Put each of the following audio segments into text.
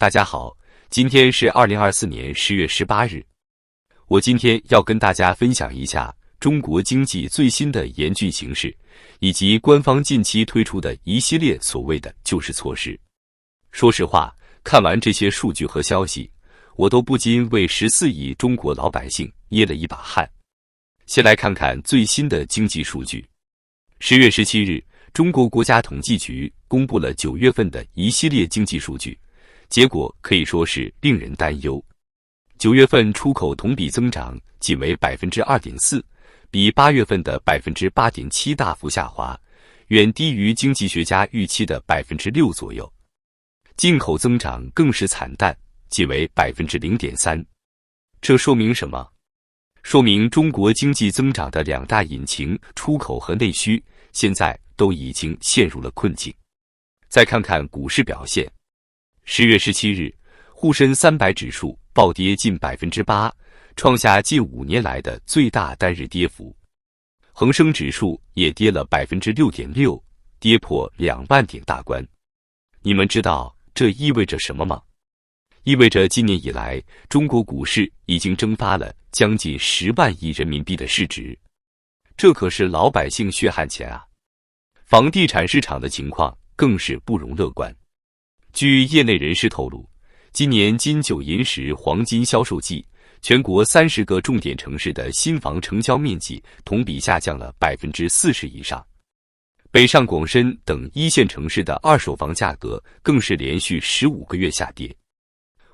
大家好，今天是2024年10月18日。我今天要跟大家分享一下中国经济最新的严峻形势，以及官方近期推出的一系列所谓的救市措施。说实话，看完这些数据和消息，我都不禁为14亿中国老百姓捏了一把汗。先来看看最新的经济数据。10月17日，中国国家统计局公布了9月份的一系列经济数据，结果可以说是令人担忧。9月份出口同比增长仅为 2.4%， 比8月份的 8.7% 大幅下滑，远低于经济学家预期的 6% 左右。进口增长更是惨淡，仅为 0.3%。这说明什么？说明中国经济增长的两大引擎出口和内需现在都已经陷入了困境。再看看股市表现。10月17日，沪深300指数暴跌近 8%， 创下近5年来的最大单日跌幅。恒生指数也跌了 6.6%， 跌破2万点大关。你们知道这意味着什么吗？意味着今年以来，中国股市已经蒸发了将近10万亿人民币的市值，这可是老百姓血汗钱啊！房地产市场的情况更是不容乐观。据业内人士透露，今年金九银十黄金销售季，全国30个重点城市的新房成交面积同比下降了 40% 以上。北上广深等一线城市的二手房价格更是连续15个月下跌。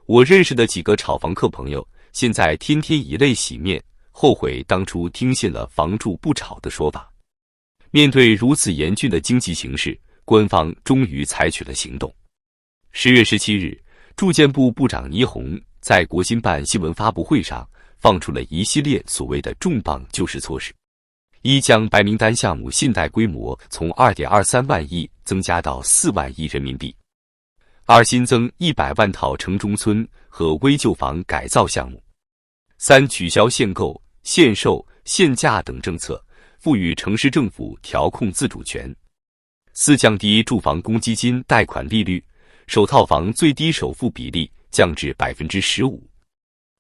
我认识的几个炒房客朋友，现在天天以泪洗面，后悔当初听信了房住不炒的说法。面对如此严峻的经济形势，官方终于采取了行动。10月17日，住建部部长倪虹在国新办新闻发布会上放出了一系列所谓的重磅救市措施：一、将白名单项目信贷规模从 2.23 万亿增加到4万亿人民币；二、新增100万套城中村和危旧房改造项目；三、取消限购、限售、限价等政策，赋予城市政府调控自主权；四、降低住房公积金贷款利率，首套房最低首付比例降至 15%。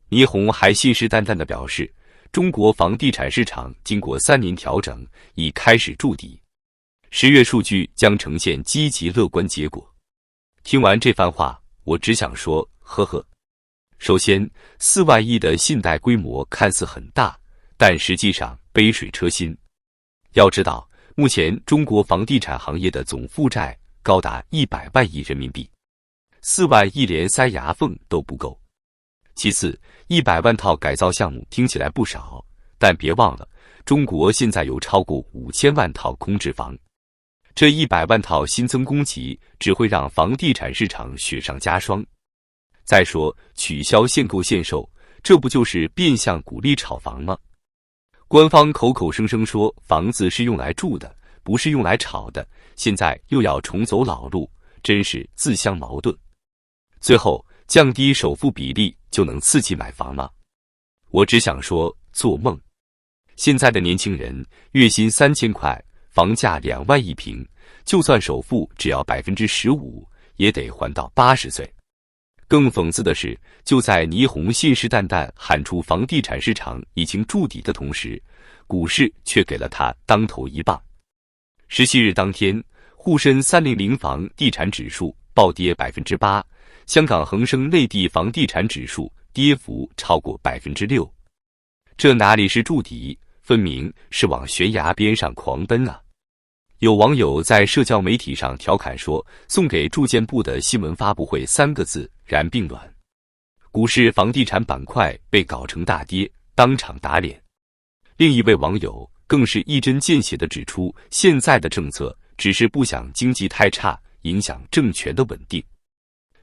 倪虹还信誓旦旦地表示，中国房地产市场经过3年调整，已开始筑底，10月数据将呈现积极乐观结果。听完这番话，我只想说，呵呵。首先，4万亿的信贷规模看似很大，但实际上杯水车薪。要知道，目前中国房地产行业的总负债高达100万亿人民币，4万亿连塞牙缝都不够。其次，100万套改造项目听起来不少，但别忘了，中国现在有超过5000万套空置房。这100万套新增供给只会让房地产市场雪上加霜。再说，取消限购限售，这不就是变相鼓励炒房吗？官方口口声声说房子是用来住的，不是用来炒的，现在又要重走老路，真是自相矛盾。最后，降低首付比例就能刺激买房吗？我只想说，做梦。现在的年轻人月薪3000块，房价2万一平，就算首付只要 15%， 也得还到80岁。更讽刺的是，就在倪虹信誓旦旦喊出房地产市场已经筑底的同时，股市却给了他当头一棒。17日当天，沪深300房地产指数暴跌 8%， 香港恒生内地房地产指数跌幅超过 6%。这哪里是筑底，分明是往悬崖边上狂奔啊！有网友在社交媒体上调侃说，送给住建部的新闻发布会3个字：然并卵。股市房地产板块被搞成大跌，当场打脸。另一位网友更是一针见血地指出，现在的政策只是不想经济太差，影响政权的稳定。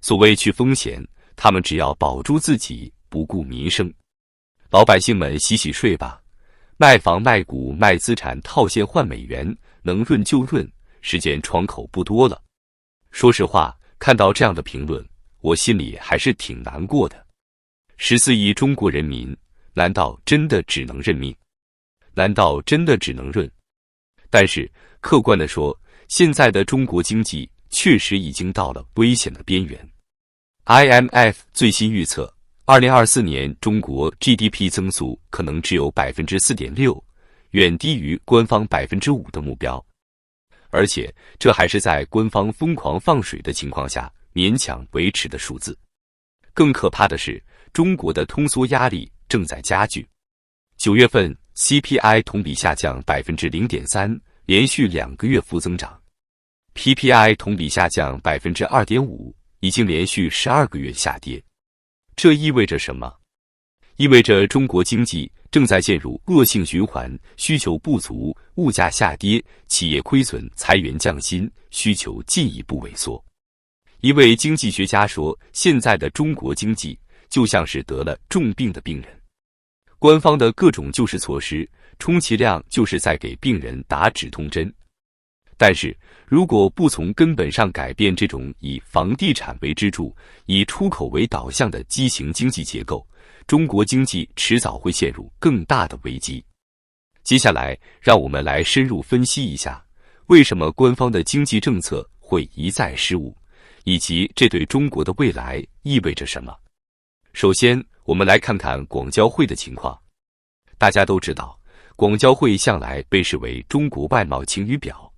所谓去风险，他们只要保住自己，不顾民生。老百姓们洗洗睡吧，卖房卖股卖资产套现换美元，能润就润，时间窗口不多了。说实话，看到这样的评论，我心里还是挺难过的。14亿中国人民，难道真的只能认命？难道真的只能润？但是客观地说，现在的中国经济确实已经到了危险的边缘。IMF 最新预测，2024年中国 GDP 增速可能只有 4.6%， 远低于官方 5% 的目标。而且这还是在官方疯狂放水的情况下勉强维持的数字。更可怕的是，中国的通缩压力正在加剧。9月份 CPI 同比下降 0.3%， 连续2个月负增长。PPI 同比下降 2.5%， 已经连续12个月下跌。这意味着什么？意味着中国经济正在陷入恶性循环，需求不足，物价下跌，企业亏损，裁员降薪，需求进一步萎缩。一位经济学家说，现在的中国经济就像是得了重病的病人，官方的各种救市措施，充其量就是在给病人打止痛针。但是如果不从根本上改变这种以房地产为支柱、以出口为导向的畸形经济结构，中国经济迟早会陷入更大的危机。接下来，让我们来深入分析一下，为什么官方的经济政策会一再失误，以及这对中国的未来意味着什么。首先，我们来看看广交会的情况。大家都知道，广交会向来被视为中国外贸晴雨表。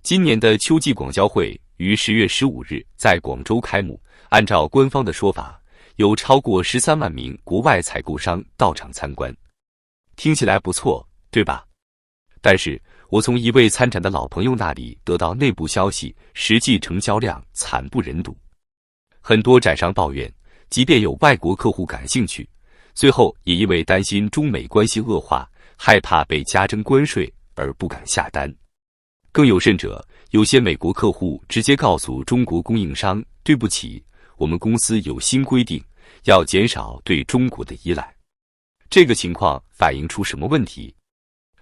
今年的秋季广交会于10月15日在广州开幕，按照官方的说法，有超过13万名国外采购商到场参观。听起来不错，对吧？但是我从一位参展的老朋友那里得到内部消息，实际成交量惨不忍睹。很多展商抱怨，即便有外国客户感兴趣，最后也因为担心中美关系恶化，害怕被加征关税而不敢下单。更有甚者，有些美国客户直接告诉中国供应商，对不起，我们公司有新规定，要减少对中国的依赖。这个情况反映出什么问题？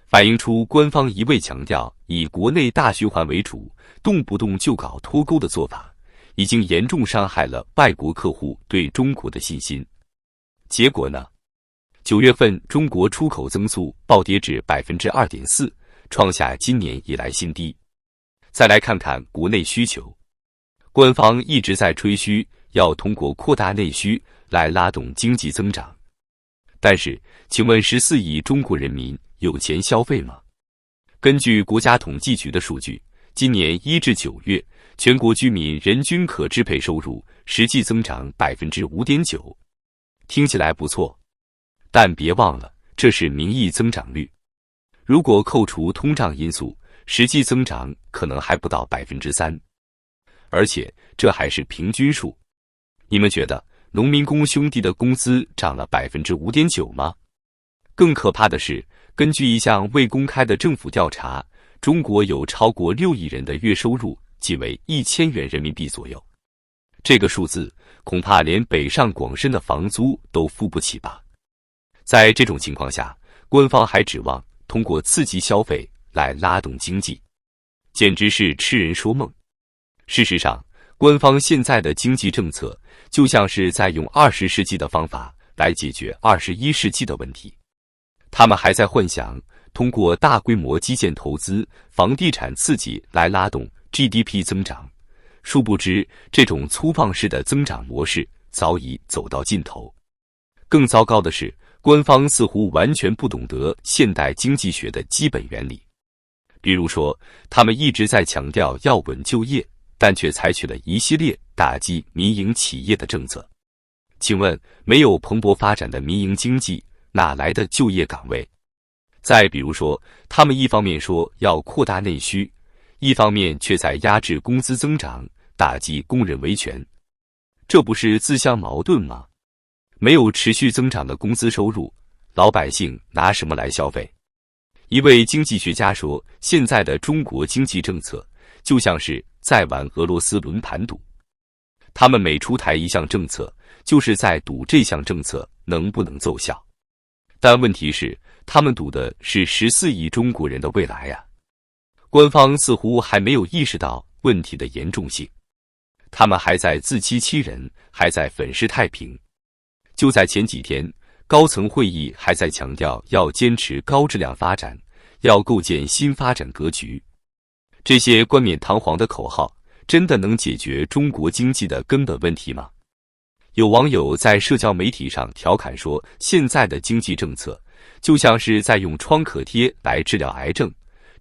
反映出官方一味强调以国内大循环为主，动不动就搞脱钩的做法，已经严重伤害了外国客户对中国的信心。结果呢？9月份中国出口增速暴跌至 2.4%， 创下今年以来新低。再来看看国内需求，官方一直在吹嘘要通过扩大内需来拉动经济增长。但是，请问14亿中国人民有钱消费吗？根据国家统计局的数据，今年1至9月，全国居民人均可支配收入实际增长 5.9%。听起来不错，但别忘了，这是名义增长率。如果扣除通胀因素，实际增长可能还不到 3%。而且这还是平均数。你们觉得农民工兄弟的工资涨了 5.9% 吗？更可怕的是，根据一项未公开的政府调查，中国有超过6亿人的月收入仅为1000元人民币左右。这个数字恐怕连北上广深的房租都付不起吧。在这种情况下，官方还指望通过刺激消费来拉动经济，简直是痴人说梦。事实上，官方现在的经济政策就像是在用20世纪的方法来解决21世纪的问题。他们还在幻想通过大规模基建投资、房地产刺激来拉动 GDP 增长，殊不知这种粗放式的增长模式早已走到尽头。更糟糕的是，官方似乎完全不懂得现代经济学的基本原理。比如说，他们一直在强调要稳就业，但却采取了一系列打击民营企业的政策。请问，没有蓬勃发展的民营经济，哪来的就业岗位？再比如说，他们一方面说要扩大内需，一方面却在压制工资增长，打击工人维权。这不是自相矛盾吗？没有持续增长的工资收入，老百姓拿什么来消费？一位经济学家说，现在的中国经济政策就像是在玩俄罗斯轮盘赌，他们每出台一项政策，就是在赌这项政策能不能奏效。但问题是，他们赌的是14亿中国人的未来啊！官方似乎还没有意识到问题的严重性，他们还在自欺欺人，还在粉饰太平。就在前几天，高层会议还在强调要坚持高质量发展，要构建新发展格局。这些冠冕堂皇的口号，真的能解决中国经济的根本问题吗？有网友在社交媒体上调侃说，现在的经济政策就像是在用创可贴来治疗癌症。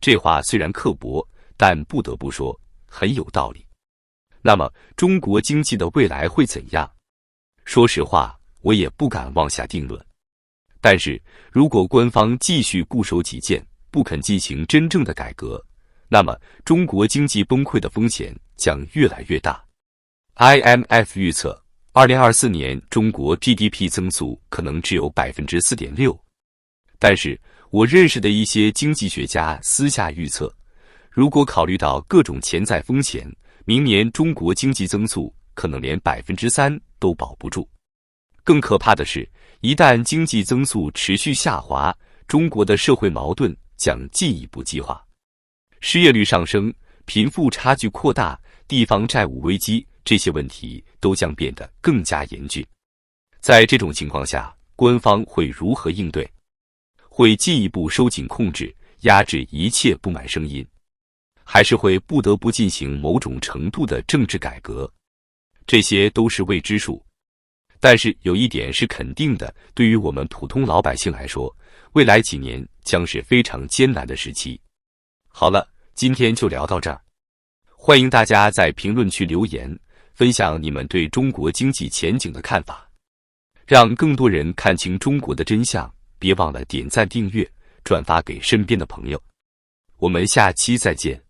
这话虽然刻薄，但不得不说很有道理。那么，中国经济的未来会怎样？说实话，我也不敢妄下定论。但是如果官方继续固守己见，不肯进行真正的改革，那么中国经济崩溃的风险将越来越大。IMF 预测，2024年中国 GDP 增速可能只有 4.6%。但是我认识的一些经济学家私下预测，如果考虑到各种潜在风险，明年中国经济增速可能连 3% 都保不住。更可怕的是，一旦经济增速持续下滑，中国的社会矛盾将进一步激化，失业率上升、贫富差距扩大、地方债务危机，这些问题都将变得更加严峻。在这种情况下，官方会如何应对？会进一步收紧控制，压制一切不满声音，还是会不得不进行某种程度的政治改革？这些都是未知数。但是有一点是肯定的，对于我们普通老百姓来说，未来几年将是非常艰难的时期。好了，今天就聊到这儿。欢迎大家在评论区留言，分享你们对中国经济前景的看法，让更多人看清中国的真相。别忘了点赞、订阅、转发给身边的朋友。我们下期再见。